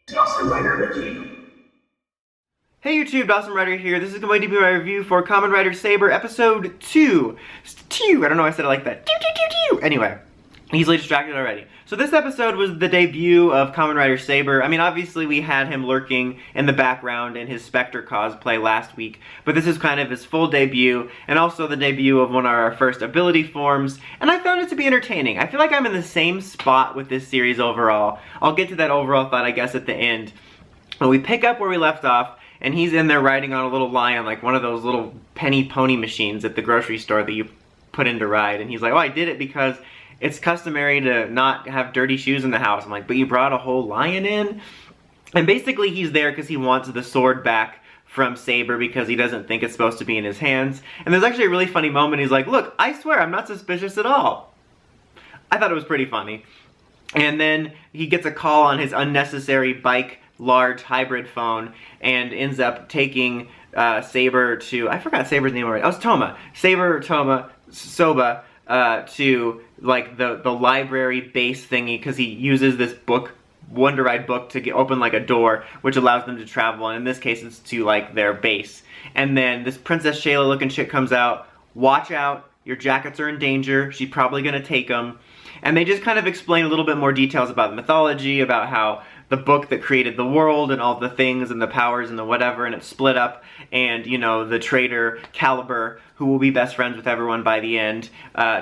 Dawson Rider review. Hey YouTube, Dawson Rider here. This is going to be my review for Kamen Rider Saber Episode 2. I don't know why I said it like that. Anyway, easily distracted already. So this episode was the debut of Kamen Rider Saber. I mean, obviously we had him lurking in the background in his Spectre cosplay last week, but this is kind of his full debut, and also the debut of one of our first ability forms, and I found it to be entertaining. I feel like I'm in the same spot with this series overall. I'll get to that overall thought, I guess, at the end. But we pick up where we left off, and he's in there riding on a little lion, like one of those little penny pony machines at the grocery store that you put in to ride. And he's like, oh, I did it because it's customary to not have dirty shoes in the house. I'm like, but you brought a whole lion in? And basically he's there because he wants the sword back from Saber because he doesn't think it's supposed to be in his hands. And there's actually a really funny moment. He's like, look, I swear I'm not suspicious at all. I thought it was pretty funny. And then he gets a call on his unnecessary bike large hybrid phone and ends up taking Saber to, I forgot Saber's name already. Oh, it's Toma. Soba to like the library base thingy because he uses this book, Wonder Ride book, to open like a door which allows them to travel, and in this case it's to like their base. And then this Princess Shayla looking chick comes out. Watch out, your jackets are in danger, she's probably gonna take them. And they just kind of explain a little bit more details about the mythology, about how the book that created the world and all the things and the powers and the whatever, and it's split up, and you know, the traitor Caliber, who will be best friends with everyone by the end,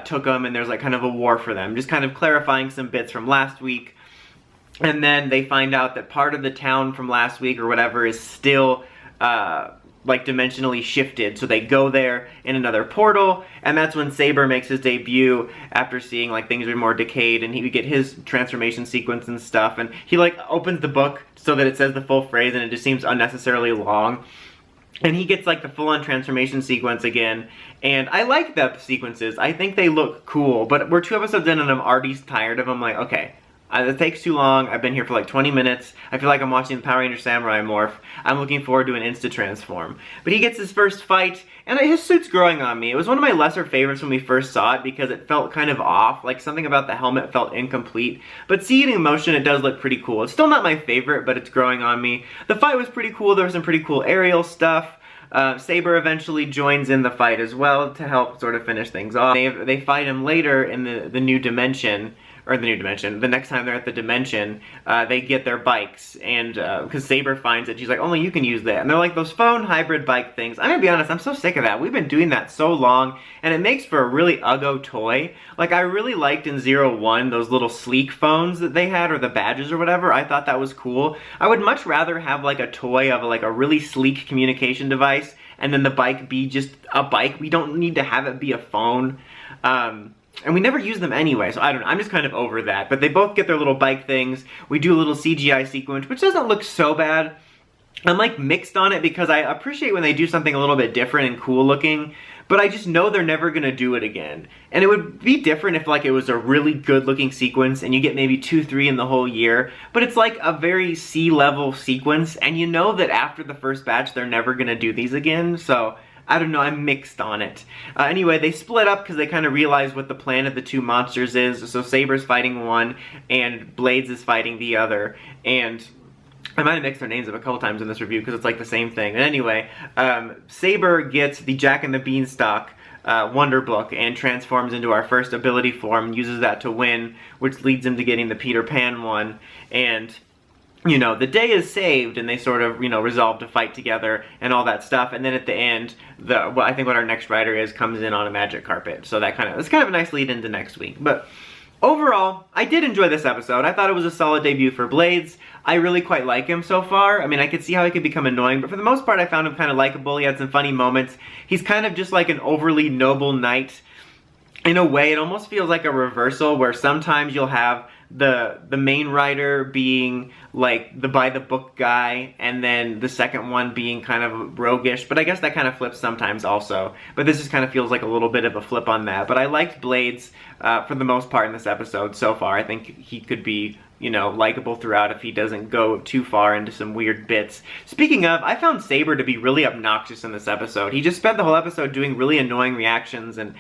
took them, and there's like kind of a war for them. Just kind of clarifying some bits from last week. And then they find out that part of the town from last week or whatever is still like dimensionally shifted, so they go there in another portal, and that's when Saber makes his debut after seeing like things are more decayed, and he would get his transformation sequence and stuff, and he like opens the book so that it says the full phrase and it just seems unnecessarily long. And he gets like the full-on transformation sequence again, and I like the sequences. I think they look cool, but we're 2 episodes in and I'm already tired of them. Like, okay, it takes too long. I've been here for like 20 minutes. I feel like I'm watching the Power Ranger Samurai morph. I'm looking forward to an insta-transform. But he gets his first fight, and his suit's growing on me. It was one of my lesser favorites when we first saw it because it felt kind of off. Like something about the helmet felt incomplete. But seeing it in motion, it does look pretty cool. It's still not my favorite, but it's growing on me. The fight was pretty cool. There was some pretty cool aerial stuff. Saber eventually joins in the fight as well to help sort of finish things off. They fight him later in the new dimension. Or the new dimension. The next time they're at the dimension, they get their bikes, and because Saber finds it, she's like, only you can use that. And they're like those phone hybrid bike things. I'm gonna be honest, I'm so sick of that. We've been doing that so long, and it makes for a really uggo toy. Like, I really liked in 01 those little sleek phones that they had, or the badges or whatever. I thought that was cool. I would much rather have like a toy of like a really sleek communication device, and then the bike be just a bike. We don't need to have it be a phone. And we never use them anyway, so I don't know. I'm just kind of over that. But they both get their little bike things. We do a little CGI sequence, which doesn't look so bad. I'm like mixed on it because I appreciate when they do something a little bit different and cool looking, but I just know they're never gonna do it again. And it would be different if like it was a really good looking sequence and you get maybe 2, 3 in the whole year, but it's like a very C-level sequence, and you know that after the first batch they're never gonna do these again, so I don't know, I'm mixed on it. Anyway, they split up because they kind of realize what the plan of the 2 monsters is. So Saber's fighting one, and Blades is fighting the other. And I might have mixed their names up a couple times in this review because it's like the same thing. And anyway, Saber gets the Jack and the Beanstalk Wonder Book and transforms into our first ability form and uses that to win, which leads him to getting the Peter Pan one. And you know, the day is saved, and they sort of, you know, resolve to fight together and all that stuff. And then at the end, I think what our next rider is comes in on a magic carpet. So it's kind of a nice lead into next week. But overall, I did enjoy this episode. I thought it was a solid debut for Blades. I really quite like him so far. I mean, I could see how he could become annoying, but for the most part, I found him kind of likable. He had some funny moments. He's kind of just like an overly noble knight. In a way, it almost feels like a reversal where sometimes you'll have the main rider being like the by-the-book guy, and then the second one being kind of roguish, but I guess that kind of flips sometimes also. But this just kind of feels like a little bit of a flip on that. But I liked Blades for the most part in this episode so far. I think he could be, you know, likable throughout if he doesn't go too far into some weird bits. Speaking of, I found Saber to be really obnoxious in this episode. He just spent the whole episode doing really annoying reactions and,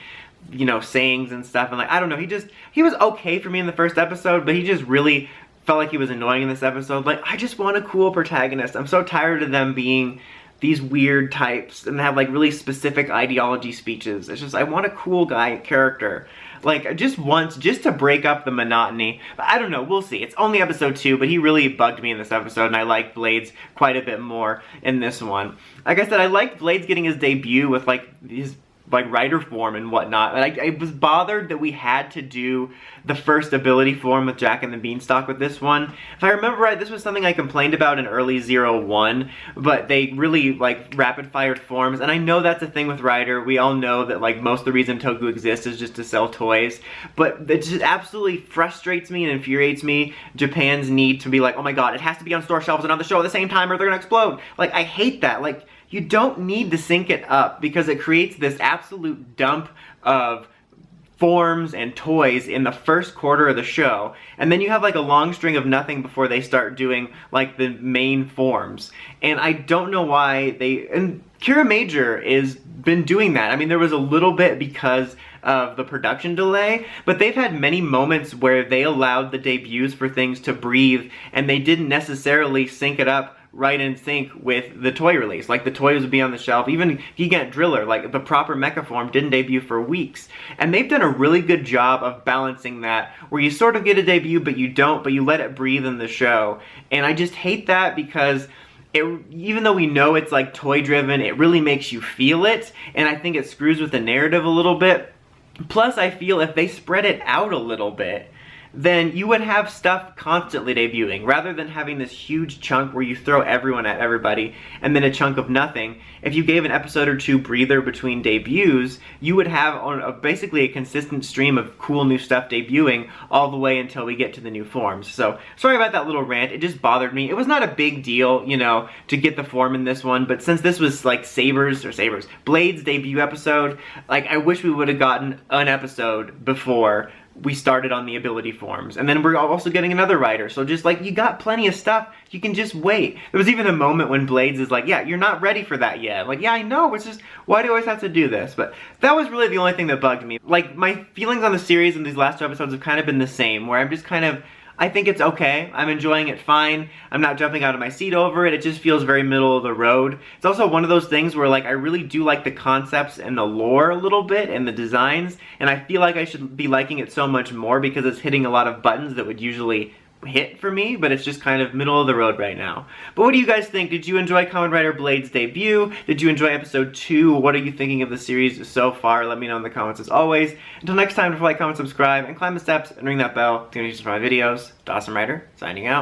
you know, sayings and stuff, and like, I don't know, he was okay for me in the first episode, but he just really felt like he was annoying in this episode. Like, I just want a cool protagonist. I'm so tired of them being these weird types and have like really specific ideology speeches. It's just, I want a cool guy character. Like, just once, just to break up the monotony. But I don't know, we'll see. It's only episode 2, but he really bugged me in this episode, and I liked Blades quite a bit more in this one. Like I said, I liked Blades getting his debut with like his rider form and whatnot. And I was bothered that we had to do the first ability form with Jack and the Beanstalk with this one. If I remember right, this was something I complained about in early 01, but they really like rapid fired forms. And I know that's a thing with Rider. We all know that like most of the reason Toku exists is just to sell toys, but it just absolutely frustrates me and infuriates me, Japan's need to be like, oh my god, it has to be on store shelves and on the show at the same time or they're gonna explode. Like, I hate that. Like, you don't need to sync it up because it creates this absolute dump of forms and toys in the first quarter of the show, and then you have like a long string of nothing before they start doing like the main forms. And I don't know why and Kira Major is been doing that. I mean, there was a little bit because of the production delay, but they've had many moments where they allowed the debuts for things to breathe and they didn't necessarily sync it up right in sync with the toy release. Like, the toys would be on the shelf. Even Gigant Driller, like the proper mecha form, didn't debut for weeks. And they've done a really good job of balancing that, where you sort of get a debut but you don't, but you let it breathe in the show. And I just hate that because even though we know it's like toy driven, it really makes you feel it, and I think it screws with the narrative a little bit. Plus, I feel if they spread it out a little bit, then you would have stuff constantly debuting, rather than having this huge chunk where you throw everyone at everybody and then a chunk of nothing. If you gave an episode or 2 breather between debuts, you would have basically a consistent stream of cool new stuff debuting all the way until we get to the new forms. So, sorry about that little rant, it just bothered me. It was not a big deal, you know, to get the form in this one, but since this was like Blades debut episode, like, I wish we would have gotten an episode before we started on the ability forms. And then we're also getting another Rider, so just like, you got plenty of stuff, you can just wait. There was even a moment when Blades is like, yeah, you're not ready for that yet. Like, yeah, I know, it's just, why do I always have to do this? But that was really the only thing that bugged me. Like, my feelings on the series in these last 2 episodes have kind of been the same, where I'm just kind of, I think it's okay. I'm enjoying it fine. I'm not jumping out of my seat over it. It just feels very middle of the road. It's also one of those things where, like, I really do like the concepts and the lore a little bit and the designs, and I feel like I should be liking it so much more because it's hitting a lot of buttons that would usually hit for me, but it's just kind of middle of the road right now. But what do you guys think? Did you enjoy Kamen Rider Blades' debut? Did you enjoy episode 2? What are you thinking of the series so far? Let me know in the comments as always. Until next time, don't forget to like, comment, subscribe, and climb the steps and ring that bell to get notifications for my videos. Dawson Rider, signing out.